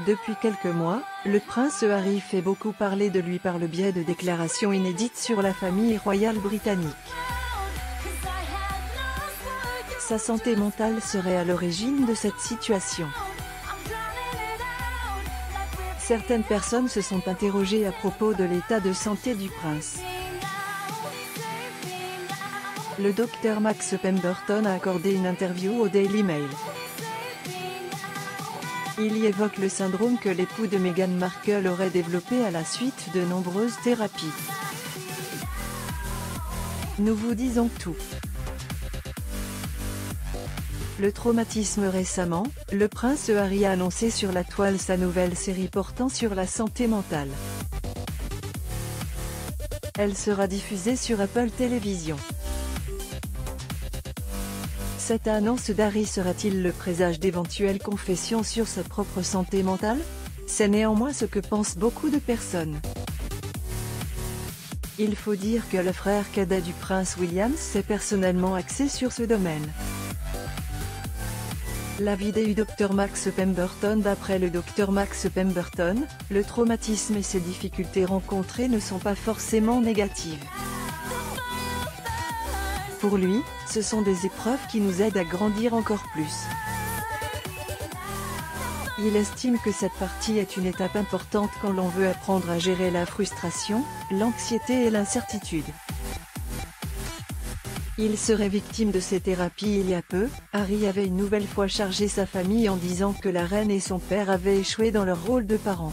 Depuis quelques mois, le prince Harry fait beaucoup parler de lui par le biais de déclarations inédites sur la famille royale britannique. Sa santé mentale serait à l'origine de cette situation. Certaines personnes se sont interrogées à propos de l'état de santé du prince. Le docteur Max Pemberton a accordé une interview au Daily Mail. Il y évoque le syndrome que l'époux de Meghan Markle aurait développé à la suite de nombreuses thérapies. Nous vous disons tout. Le traumatisme récemment, le prince Harry a annoncé sur la toile sa nouvelle série portant sur la santé mentale. Elle sera diffusée sur Apple Télévision. Cette annonce d'Harry sera-t-il le présage d'éventuelles confessions sur sa propre santé mentale? C'est néanmoins ce que pensent beaucoup de personnes. Il faut dire que le frère cadet du prince William s'est personnellement axé sur ce domaine. L'avis du Dr Max Pemberton. D'après le Dr Max Pemberton, le traumatisme et ses difficultés rencontrées ne sont pas forcément négatives. Pour lui, ce sont des épreuves qui nous aident à grandir encore plus. Il estime que cette partie est une étape importante quand l'on veut apprendre à gérer la frustration, l'anxiété et l'incertitude. Il serait victime de ces thérapies il y a peu. Harry avait une nouvelle fois chargé sa famille en disant que la reine et son père avaient échoué dans leur rôle de parents.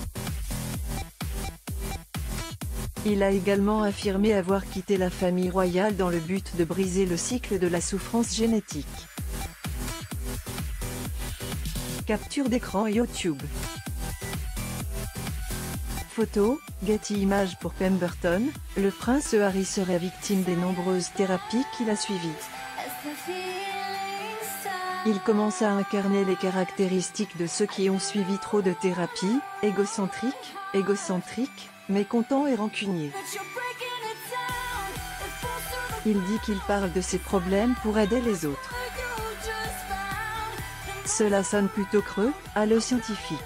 Il a également affirmé avoir quitté la famille royale dans le but de briser le cycle de la souffrance génétique. Capture d'écran YouTube. Photo, Getty Images pour Pemberton, le prince Harry serait victime des nombreuses thérapies qu'il a suivies. Il commence à incarner les caractéristiques de ceux qui ont suivi trop de thérapies, égocentrique, mécontent et rancunier. Il dit qu'il parle de ses problèmes pour aider les autres. Cela sonne plutôt creux, à le scientifique.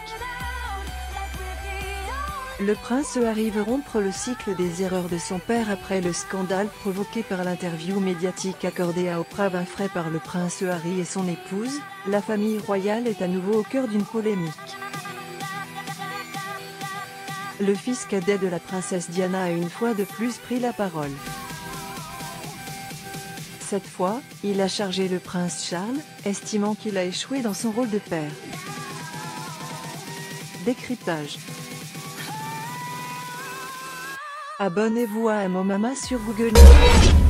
Le prince Harry veut rompre le cycle des erreurs de son père après le scandale provoqué par l'interview médiatique accordée à Oprah Winfrey par le prince Harry et son épouse. La famille royale est à nouveau au cœur d'une polémique. Le fils cadet de la princesse Diana a une fois de plus pris la parole. Cette fois, il a chargé le prince Charles, estimant qu'il a échoué dans son rôle de père. Décryptage. Abonnez-vous à Mama sur Google News.